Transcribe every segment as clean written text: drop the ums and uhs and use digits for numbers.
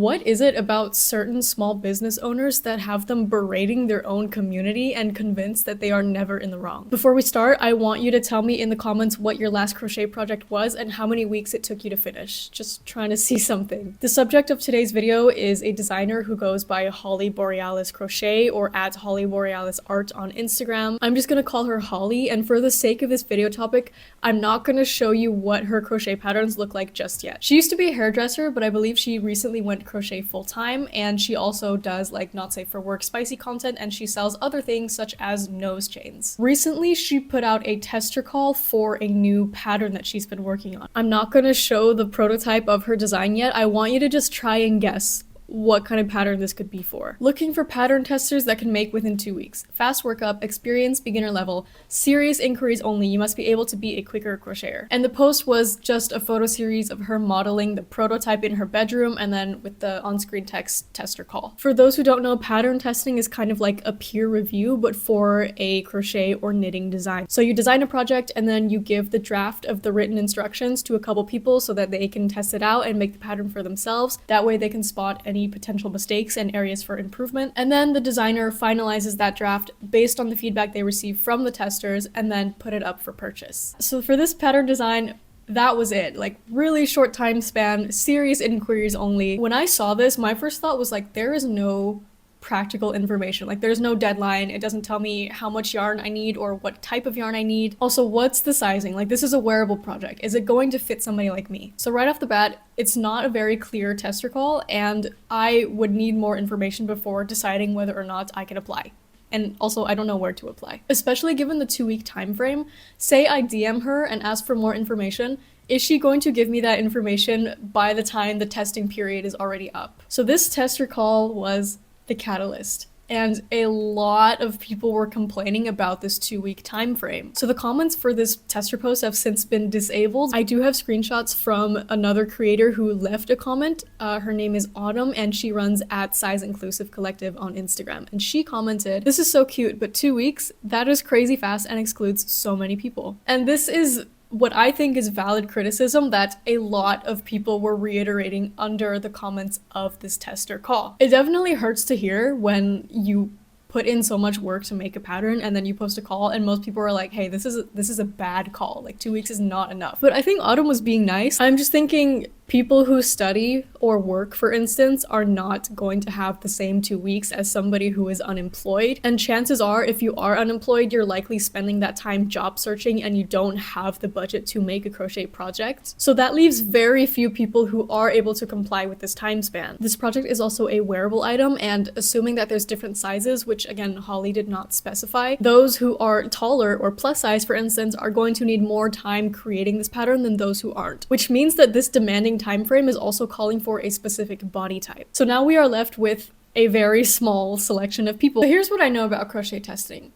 What is it about certain small business owners that have them berating their own community and convinced that they are never in the wrong? Before we start, I want you to tell me in the comments what your last crochet project was and how many weeks it took you to finish. Just trying to see something. The subject of today's video is a designer who goes by Holly Borealis Crochet or at Holly Borealis Art on Instagram. I'm just gonna call her Holly, and for the sake of this video topic, I'm not gonna show you what her crochet patterns look like just yet. She used to be a hairdresser, but I believe she recently went crochet full-time, and she also does like not safe for work spicy content, and she sells other things such as nose chains. Recently she put out a tester call for a new pattern that she's been working on. I'm not gonna show the prototype of her design yet. I want you to just try and guess what kind of pattern this could be for. Looking for pattern testers that can make within 2 weeks. Fast workup, experience, beginner level, serious inquiries only. You must be able to be a quicker crocheter. And the post was just a photo series of her modeling the prototype in her bedroom and then with the on-screen text tester call. For those who don't know, pattern testing is kind of like a peer review, but for a crochet or knitting design. So you design a project and then you give the draft of the written instructions to a couple people so that they can test it out and make the pattern for themselves. That way they can spot any potential mistakes and areas for improvement. And then the designer finalizes that draft based on the feedback they receive from the testers and then put it up for purchase. So for this pattern design, that was it. Like, really short time span, serious inquiries only. When I saw this, my first thought was like, there is no practical information. Like, there's no deadline. It doesn't tell me how much yarn I need or what type of yarn I need. Also, what's the sizing? Like, this is a wearable project. Is it going to fit somebody like me? So right off the bat, it's not a very clear tester call, and I would need more information before deciding whether or not I can apply. And also, I don't know where to apply. Especially given the 2-week time frame. Say I DM her and ask for more information. Is she going to give me that information by the time the testing period is already up? So this tester call was the catalyst, and a lot of people were complaining about this 2-week time frame. So the comments for this tester post have since been disabled. I do have screenshots from another creator who left a comment. Her name is Autumn, and she runs at Size Inclusive Collective on Instagram. And she commented, "This is so cute, but 2 weeks? That is crazy fast and excludes so many people." And this is what I think is valid criticism that a lot of people were reiterating under the comments of this tester call. It definitely hurts to hear when you put in so much work to make a pattern and then you post a call and most people are like, hey, this is a bad call. Like, 2 weeks is not enough. But I think Autumn was being nice. I'm just thinking people who study or work, for instance, are not going to have the same 2 weeks as somebody who is unemployed. And chances are, if you are unemployed, you're likely spending that time job searching and you don't have the budget to make a crochet project. So that leaves very few people who are able to comply with this time span. This project is also a wearable item, and assuming that there's different sizes, which again, Holly did not specify, those who are taller or plus size, for instance, are going to need more time creating this pattern than those who aren't, which means that this demanding time frame is also calling for a specific body type. So now we are left with a very small selection of people. So here's what I know about crochet testing.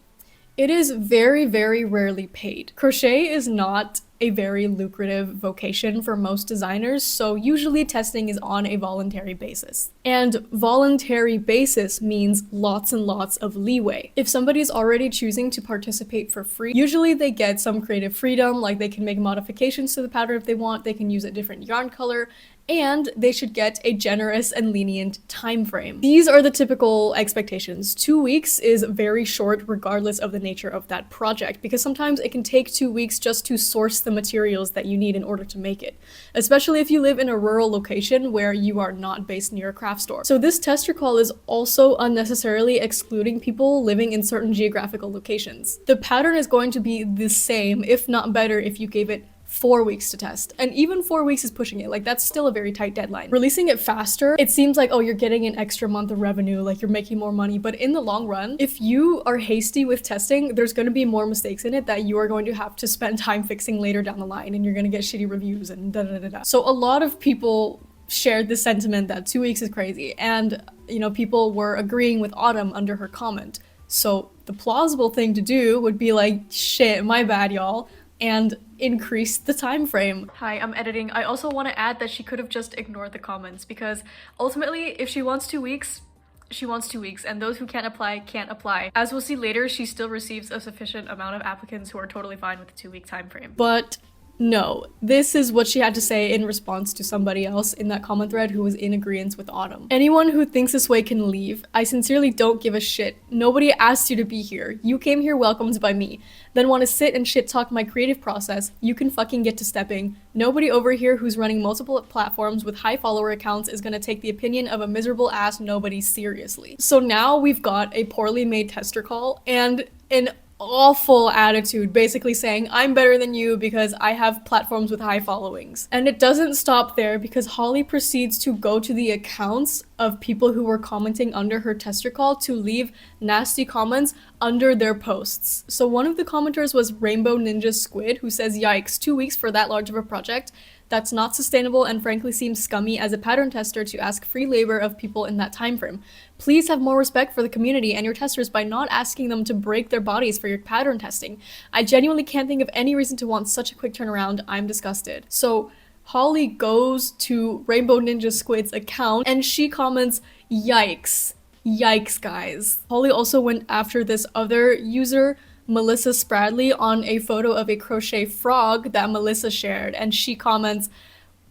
It is very, very rarely paid. Crochet is not a very lucrative vocation for most designers, so usually testing is on a voluntary basis. And voluntary basis means lots and lots of leeway. If somebody's already choosing to participate for free, usually they get some creative freedom, like they can make modifications to the pattern if they want, they can use a different yarn color, and they should get a generous and lenient time frame. These are the typical expectations. 2 weeks is very short regardless of the nature of that project, because sometimes it can take 2 weeks just to source the materials that you need in order to make it, especially if you live in a rural location where you are not based near a craft store. So this tester call is also unnecessarily excluding people living in certain geographical locations. The pattern is going to be the same, if not better, if you gave it 4 weeks to test. And even 4 weeks is pushing it. Like, that's still a very tight deadline. Releasing it faster, it seems like, oh, you're getting an extra month of revenue, like you're making more money. But in the long run, if you are hasty with testing, there's going to be more mistakes in it that you are going to have to spend time fixing later down the line, and you're going to get shitty reviews and da-da-da-da. So a lot of people shared the sentiment that 2 weeks is crazy. And, you know, people were agreeing with Autumn under her comment. So the plausible thing to do would be like, shit, my bad, y'all, and increase the time frame. Hi, I'm editing. I also want to add that she could have just ignored the comments, because ultimately, if she wants 2 weeks, she wants 2 weeks, and those who can't apply, can't apply. As we'll see later, she still receives a sufficient amount of applicants who are totally fine with the 2-week time frame. But No, this is what she had to say in response to somebody else in that comment thread who was in agreement with Autumn. Anyone who thinks this way can leave. I sincerely don't give a shit. Nobody asked you to be here. You came here welcomed by me. Then want to sit and shit talk my creative process, you can fucking get to stepping. Nobody over here who's running multiple platforms with high follower accounts is gonna take the opinion of a miserable ass nobody seriously. So now we've got a poorly made tester call and an awful attitude, basically saying I'm better than you because I have platforms with high followings. And it doesn't stop there, because Holly proceeds to go to the accounts of people who were commenting under her tester call to leave nasty comments under their posts. So one of the commenters was Rainbow Ninja Squid, who says, "Yikes, 2 weeks for that large of a project. That's not sustainable and frankly seems scummy as a pattern tester to ask free labor of people in that time frame. Please have more respect for the community and your testers by not asking them to break their bodies for your pattern testing. I genuinely can't think of any reason to want such a quick turnaround. I'm disgusted." So Holly goes to Rainbow Ninja Squid's account and she comments, "Yikes. Yikes, guys." Holly also went after this other user, Melissa Spradley, on a photo of a crochet frog that Melissa shared, and she comments,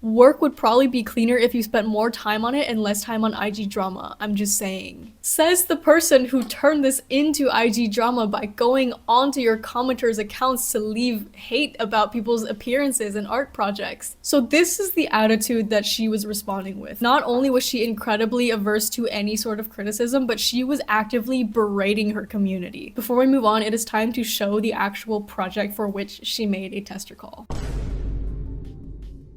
"Work would probably be cleaner if you spent more time on it and less time on IG drama. I'm just saying." Says the person who turned this into IG drama by going onto your commenters' accounts to leave hate about people's appearances and art projects. So this is the attitude that she was responding with. Not only was she incredibly averse to any sort of criticism, but she was actively berating her community. Before we move on, it is time to show the actual project for which she made a tester call.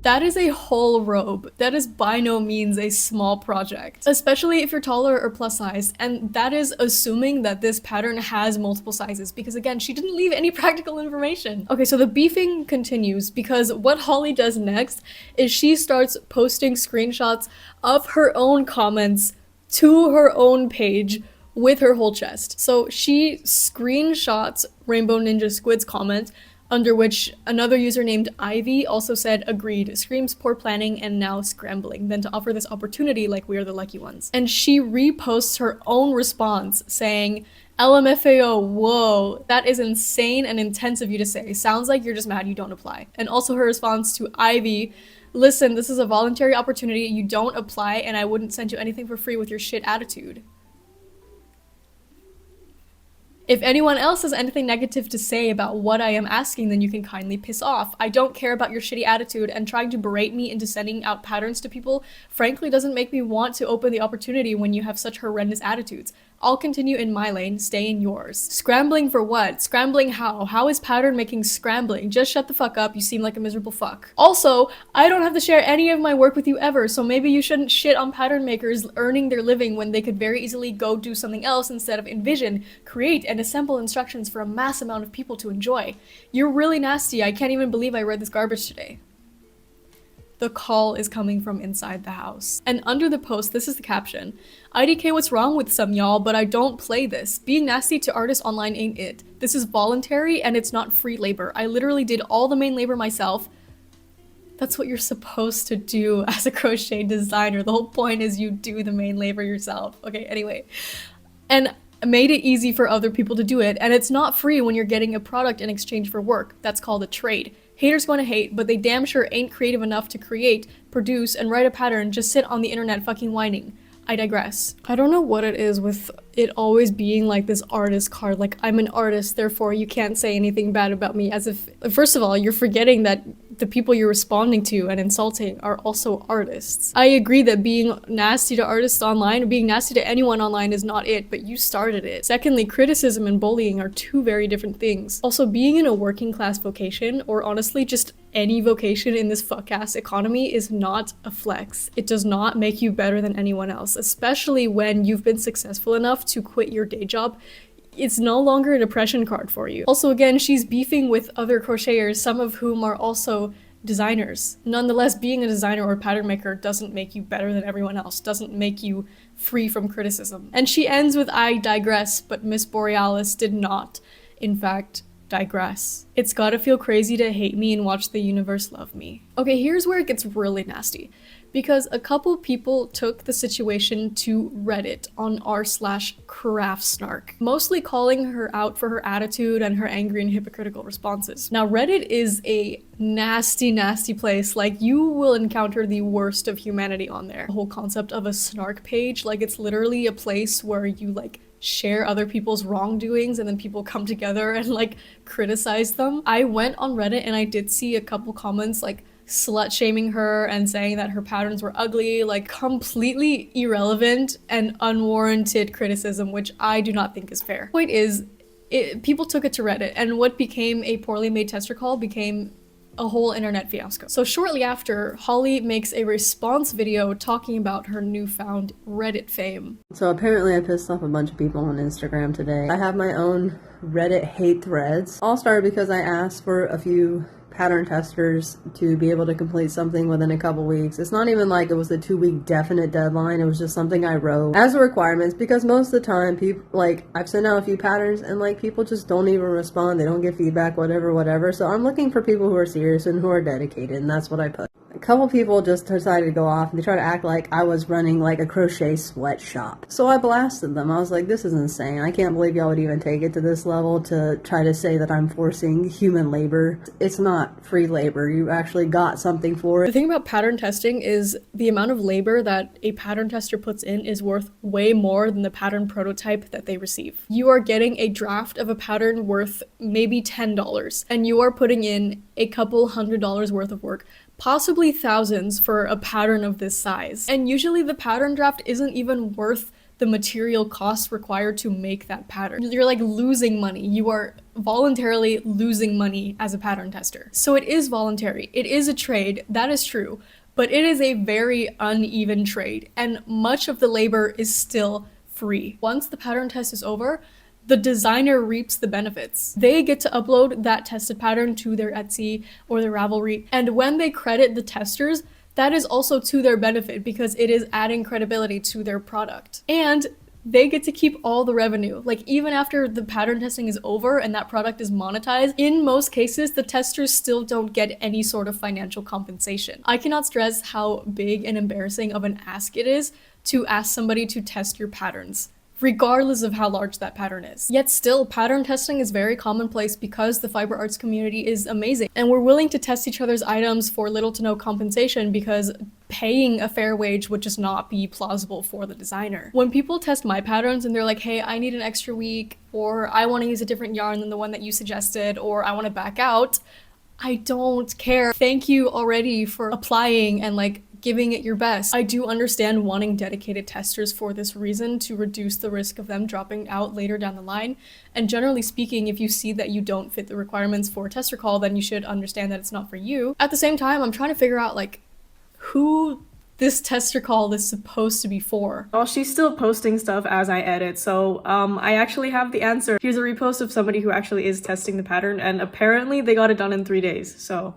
That is a whole robe. That is by no means a small project, especially if you're taller or plus sized, and that is assuming that this pattern has multiple sizes, because again, she didn't leave any practical information. Okay, so the beefing continues, because what Holly does next is she starts posting screenshots of her own comments to her own page with her whole chest. So she screenshots Rainbow Ninja Squid's comment, under which another user named Ivy also said, "Agreed, screams poor planning and now scrambling," then to offer this opportunity like we are the lucky ones. And she reposts her own response saying, "LMFAO, whoa, that is insane and intense of you to say. Sounds like you're just mad you don't apply." And also her response to Ivy, "Listen, this is a voluntary opportunity. You don't apply and I wouldn't send you anything for free with your shit attitude. If anyone else has anything negative to say about what I am asking, then you can kindly piss off. I don't care about your shitty attitude, and trying to berate me into sending out patterns to people frankly doesn't make me want to open the opportunity when you have such horrendous attitudes. I'll continue in my lane, stay in yours." Scrambling for what? Scrambling how? How is pattern making scrambling? Just shut the fuck up, you seem like a miserable fuck. Also, I don't have to share any of my work with you ever, so maybe you shouldn't shit on pattern makers earning their living when they could very easily go do something else instead of envision, create, and assemble instructions for a mass amount of people to enjoy. You're really nasty. I can't even believe I read this garbage today. The call is coming from inside the house. And under the post, this is the caption. "IDK, what's wrong with some y'all, but I don't play this. Being nasty to artists online ain't it. This is voluntary and it's not free labor. I literally did all the main labor myself." That's what you're supposed to do as a crochet designer. The whole point is you do the main labor yourself. Okay, anyway. And made it easy for other people to do it, and it's not free when you're getting a product in exchange for work. That's called a trade. Haters gonna hate, but they damn sure ain't creative enough to create, produce, and write a pattern, just sit on the internet fucking whining. I digress. I don't know what it is with it always being like this artist card, like I'm an artist, therefore you can't say anything bad about me, as if, first of all, you're forgetting that the people you're responding to and insulting are also artists. I agree that being nasty to artists online, or being nasty to anyone online is not it, but you started it. Secondly, criticism and bullying are two very different things. Also, being in a working class vocation, or honestly just any vocation in this fuck-ass economy, is not a flex. It does not make you better than anyone else, especially when you've been successful enough to quit your day job. It's no longer a depression card for you. Also, again, she's beefing with other crocheters, some of whom are also designers. Nonetheless, being a designer or pattern maker doesn't make you better than everyone else, doesn't make you free from criticism. And she ends with, "I digress, but Miss Borealis did not, in fact, digress. It's gotta feel crazy to hate me and watch the universe love me." Okay, here's where it gets really nasty. because a couple people took the situation to Reddit on r/craftsnark, mostly calling her out for her attitude and her angry and hypocritical responses. Now, Reddit is a nasty, nasty place. Like, you will encounter the worst of humanity on there. The whole concept of a snark page, like, it's literally a place where you like share other people's wrongdoings and then people come together and like criticize them. I went on Reddit and I did see a couple comments like slut shaming her and saying that her patterns were ugly, like completely irrelevant and unwarranted criticism, which I do not think is fair. Point is, people took it to Reddit, and what became a poorly made tester call became a whole internet fiasco. So shortly after, Holly makes a response video talking about her newfound Reddit fame. So apparently I pissed off a bunch of people on Instagram today. I have my own Reddit hate threads. All started because I asked for a few pattern testers to be able to complete something within a couple weeks. It's not even like it was a 2-week definite deadline. It was just something I wrote as a requirements, because most of the time people, like, I've sent out a few patterns and like people just don't even respond. They don't give feedback, whatever. So I'm looking for people who are serious and who are dedicated, and that's what I put. A couple people just decided to go off and they try to act like I was running like a crochet sweatshop. So I blasted them. I was like, this is insane. I can't believe y'all would even take it to this level to try to say that I'm forcing human labor. It's not free labor. You actually got something for it. The thing about pattern testing is the amount of labor that a pattern tester puts in is worth way more than the pattern prototype that they receive. You are getting a draft of a pattern worth maybe $10, and you are putting in a couple $100 worth of work, possibly thousands, for a pattern of this size. And usually the pattern draft isn't even worth the material costs required to make that pattern. You're like losing money. You are voluntarily losing money as a pattern tester. So it is voluntary. It is a trade, that is true, but it is a very uneven trade, and much of the labor is still free. Once the pattern test is over, the designer reaps the benefits. They get to upload that tested pattern to their Etsy or their Ravelry, and when they credit the testers, that is also to their benefit because it is adding credibility to their product. And they get to keep all the revenue. Like, even after the pattern testing is over and that product is monetized, in most cases, the testers still don't get any sort of financial compensation. I cannot stress how big and embarrassing of an ask it is to ask somebody to test your patterns, regardless of how large that pattern is. Yet still, pattern testing is very commonplace because the fiber arts community is amazing, and we're willing to test each other's items for little to no compensation because paying a fair wage would just not be plausible for the designer. When people test my patterns and they're like, hey, I need an extra week, or I want to use a different yarn than the one that you suggested, or I want to back out, I don't care. Thank you already for applying and like giving it your best. I do understand wanting dedicated testers for this reason, to reduce the risk of them dropping out later down the line. And generally speaking, if you see that you don't fit the requirements for a tester call, then you should understand that it's not for you. At the same time, I'm trying to figure out like who this tester call is supposed to be for. Well, she's still posting stuff as I edit, so I actually have the answer. Here's a repost of somebody who actually is testing the pattern, and apparently they got it done in 3 days, so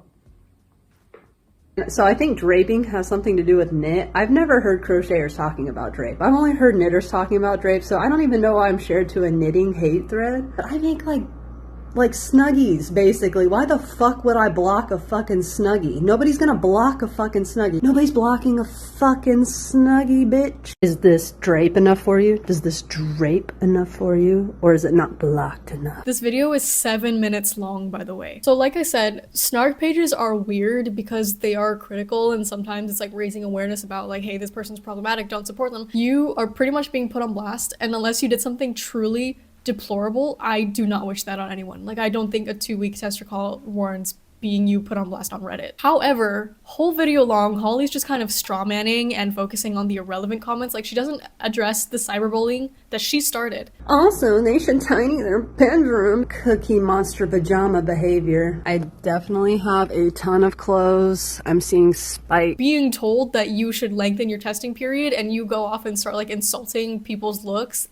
I think draping has something to do with knit. I've never heard crocheters talking about drape. I've only heard knitters talking about drape, so I don't even know why I'm shared to a knitting hate thread. But I make like snuggies, basically. Why the fuck would I block a fucking snuggie? Nobody's gonna block a fucking snuggie. Nobody's blocking a fucking snuggie, bitch. Is this drape enough for you? Does this drape enough for you? Or is it not blocked enough? This video is 7 minutes long, by the way. So like I said, snark pages are weird because they are critical, and sometimes it's like raising awareness about like, hey, this person's problematic, don't support them. You are pretty much being put on blast, and unless you did something truly deplorable, I do not wish that on anyone. Like, I don't think a 2-week tester call warrants being you put on blast on Reddit. However, whole video long, Holly's just kind of strawmanning and focusing on the irrelevant comments. Like, she doesn't address the cyberbullying that she started. Also, they should tidy their bedroom. Cookie monster pajama behavior. I definitely have a ton of clothes. I'm seeing spike. Being told that you should lengthen your testing period and you go off and start like insulting people's looks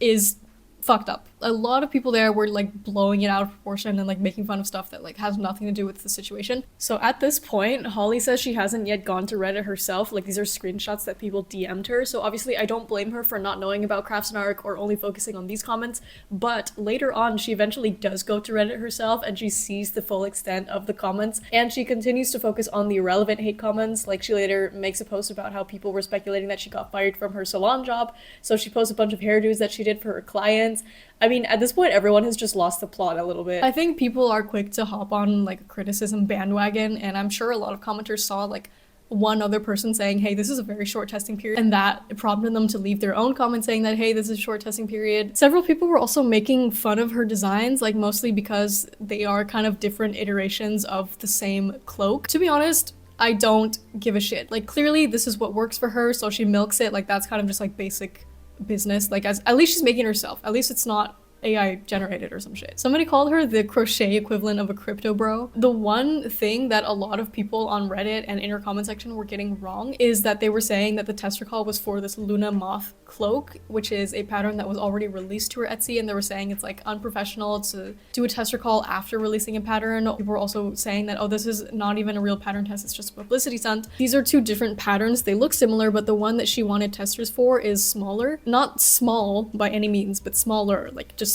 is fucked up. A lot of people there were like blowing it out of proportion and like making fun of stuff that like has nothing to do with the situation. So at this point, Holly says she hasn't yet gone to Reddit herself. Like these are screenshots that people DM'd her. So obviously I don't blame her for not knowing about craftsnark or only focusing on these comments. But later on, she eventually does go to Reddit herself and she sees the full extent of the comments, and she continues to focus on the irrelevant hate comments. Like she later makes a post about how people were speculating that she got fired from her salon job. So she posts a bunch of hairdos that she did for her clients. I mean, at this point, everyone has just lost the plot a little bit. I think people are quick to hop on like a criticism bandwagon, and I'm sure a lot of commenters saw like one other person saying, hey, this is a very short testing period, and that prompted them to leave their own comment saying that, hey, this is a short testing period. Several people were also making fun of her designs, like mostly because they are kind of different iterations of the same cloak. To be honest, I don't give a shit. Like clearly this is what works for her, so she milks it. Like that's kind of just like basic business. Like at least she's making it herself. At least it's not AI generated or some shit. Somebody called her the crochet equivalent of a crypto bro. The one thing that a lot of people on Reddit and in her comment section were getting wrong is that they were saying that the test recall was for this Luna moth cloak, which is a pattern that was already released to her Etsy, and they were saying it's like unprofessional to do a test recall after releasing a pattern. People were also saying that, oh, this is not even a real pattern test, it's just a publicity stunt. These are two different patterns. They look similar, but the one that she wanted testers for is smaller. Not small by any means, but smaller, like just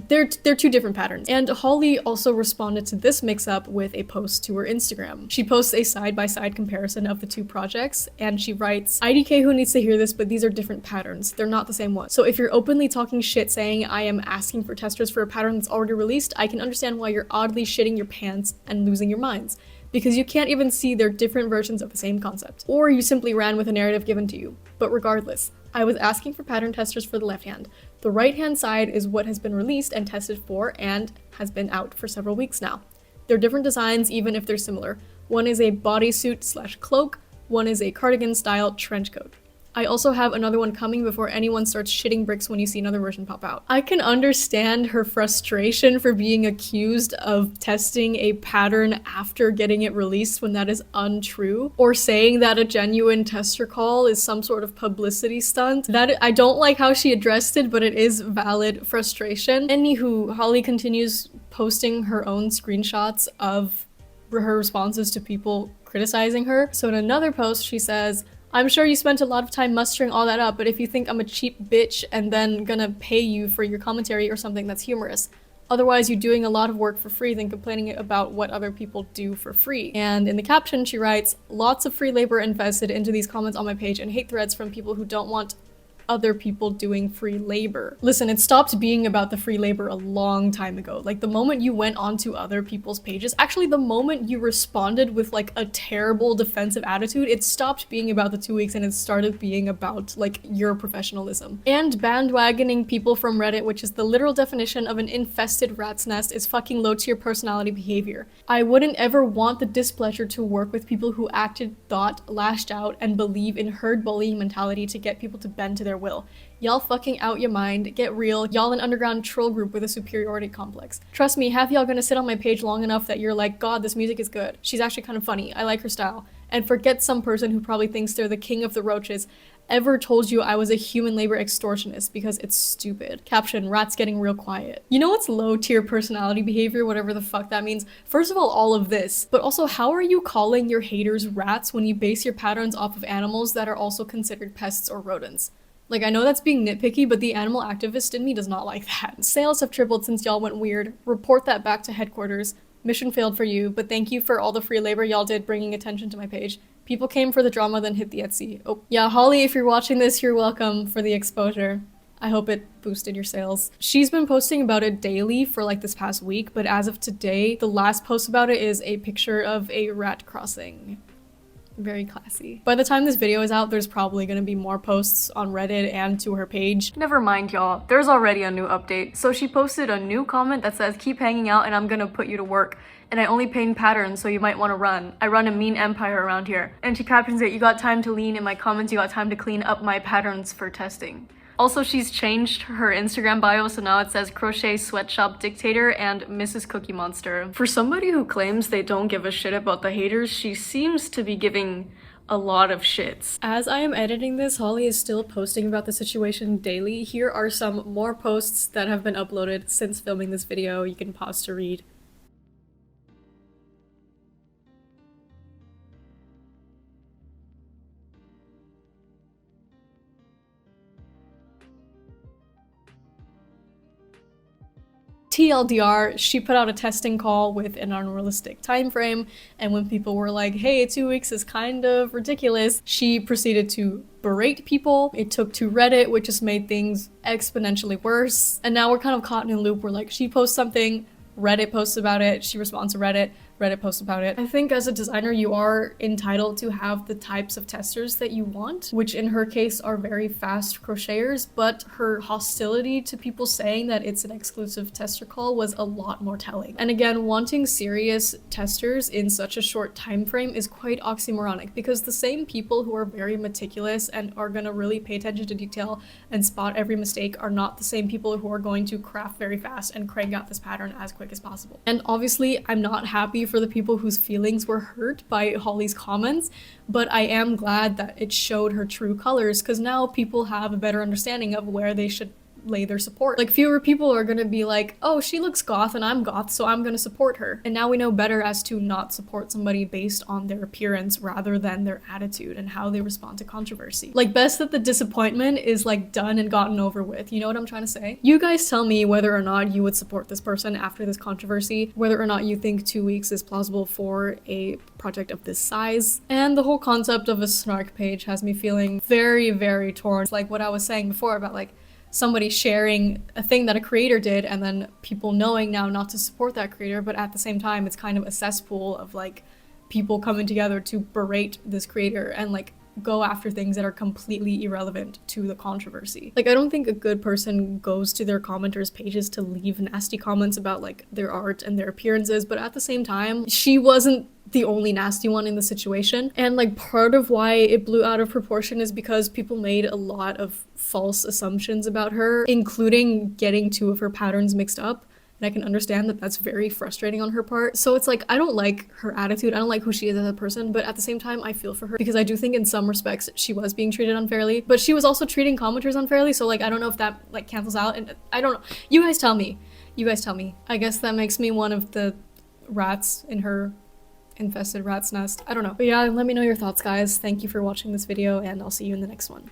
they're two different patterns. And Holly also responded to this mix-up with a post to her Instagram. She posts a side-by-side comparison of the two projects, and she writes, IDK who needs to hear this, but these are different patterns. They're not the same one. So if you're openly talking shit saying I am asking for testers for a pattern that's already released, I can understand why you're oddly shitting your pants and losing your minds. Because you can't even see they're different versions of the same concept. Or you simply ran with a narrative given to you. But regardless, I was asking for pattern testers for the left hand. The right hand side is what has been released and tested for and has been out for several weeks now. They're different designs even if they're similar. One is a bodysuit / cloak, one is a cardigan style trench coat. I also have another one coming before anyone starts shitting bricks when you see another version pop out. I can understand her frustration for being accused of testing a pattern after getting it released when that is untrue, or saying that a genuine test recall is some sort of publicity stunt. That I don't like how she addressed it, but it is valid frustration. Anywho, Holly continues posting her own screenshots of her responses to people criticizing her. So in another post, she says, I'm sure you spent a lot of time mustering all that up, but if you think I'm a cheap bitch and then gonna pay you for your commentary or something, that's humorous. Otherwise, you're doing a lot of work for free than complaining about what other people do for free. And in the caption, she writes, lots of free labor invested into these comments on my page and hate threads from people who don't want other people doing free labor. Listen, it stopped being about the free labor a long time ago. Like the moment you went onto other people's pages, actually the moment you responded with like a terrible defensive attitude, it stopped being about the 2 weeks and it started being about like your professionalism. And bandwagoning people from Reddit, which is the literal definition of an infested rat's nest, is fucking low tier personality behavior. I wouldn't ever want the displeasure to work with people who acted, thought, lashed out, and believe in herd bullying mentality to get people to bend to their will. Y'all fucking out your mind, get real, y'all an underground troll group with a superiority complex. Trust me, half y'all gonna sit on my page long enough that you're like, God, this music is good. She's actually kind of funny, I like her style. And forget some person who probably thinks they're the king of the roaches ever told you I was a human labor extortionist, because it's stupid. Caption, rats getting real quiet. You know what's low tier personality behavior, whatever the fuck that means? First of all of this, but also how are you calling your haters rats when you base your patterns off of animals that are also considered pests or rodents? Like, I know that's being nitpicky, but the animal activist in me does not like that. Sales have tripled since y'all went weird. Report that back to headquarters. Mission failed for you, but thank you for all the free labor y'all did bringing attention to my page. People came for the drama, then hit the Etsy. Oh, yeah, Holly, if you're watching this, you're welcome for the exposure. I hope it boosted your sales. She's been posting about it daily for like this past week, but as of today, the last post about it is a picture of a rat crossing. Very classy. By the time this video is out, there's probably gonna be more posts on Reddit and to her page. Never mind, y'all. There's already a new update. So she posted a new comment that says, keep hanging out and I'm gonna put you to work. And I only paint patterns, so you might want to run. I run a mean empire around here. And she captions it, you got time to lean in my comments, you got time to clean up my patterns for testing. Also, she's changed her Instagram bio, so now it says Crochet Sweatshop Dictator and Mrs. Cookie Monster. For somebody who claims they don't give a shit about the haters, she seems to be giving a lot of shits. As I am editing this, Holly is still posting about the situation daily. Here are some more posts that have been uploaded since filming this video. You can pause to read. TLDR, she put out a testing call with an unrealistic time frame, and when people were like, hey, 2 weeks is kind of ridiculous, she proceeded to berate people. It took to Reddit, which just made things exponentially worse. And now we're kind of caught in a loop where like she posts something, Reddit posts about it, she responds to Reddit, Reddit posts about it. I think as a designer, you are entitled to have the types of testers that you want, which in her case are very fast crocheters, but her hostility to people saying that it's an exclusive tester call was a lot more telling. And again, wanting serious testers in such a short time frame is quite oxymoronic, because the same people who are very meticulous and are gonna really pay attention to detail and spot every mistake are not the same people who are going to craft very fast and crank out this pattern as quick as possible. And obviously, I'm not happy for the people whose feelings were hurt by Holly's comments, but I am glad that it showed her true colors, because now people have a better understanding of where they should lay their support. Like, fewer people are gonna be like, oh, she looks goth and I'm goth, so I'm gonna support her. And now we know better as to not support somebody based on their appearance rather than their attitude and how they respond to controversy. Like, best that the disappointment is like done and gotten over with. You know what I'm trying to say? You guys tell me whether or not you would support this person after this controversy, whether or not you think 2 weeks is plausible for a project of this size. And the whole concept of a snark page has me feeling very, very torn. It's like what I was saying before about like somebody sharing a thing that a creator did and then people knowing now not to support that creator, but at the same time it's kind of a cesspool of like people coming together to berate this creator and like go after things that are completely irrelevant to the controversy. Like, I don't think a good person goes to their commenters' pages to leave nasty comments about like their art and their appearances, but at the same time, she wasn't the only nasty one in the situation. And like part of why it blew out of proportion is because people made a lot of false assumptions about her, including getting 2 of her patterns mixed up. And I can understand that that's very frustrating on her part. So it's like, I don't like her attitude, I don't like who she is as a person, but at the same time, I feel for her because I do think in some respects she was being treated unfairly, but she was also treating commenters unfairly, so like I don't know if that like cancels out, and I don't know. You guys tell me. You guys tell me. I guess that makes me one of the rats in her infested rat's nest. I don't know. But yeah, let me know your thoughts, guys. Thank you for watching this video, and I'll see you in the next one.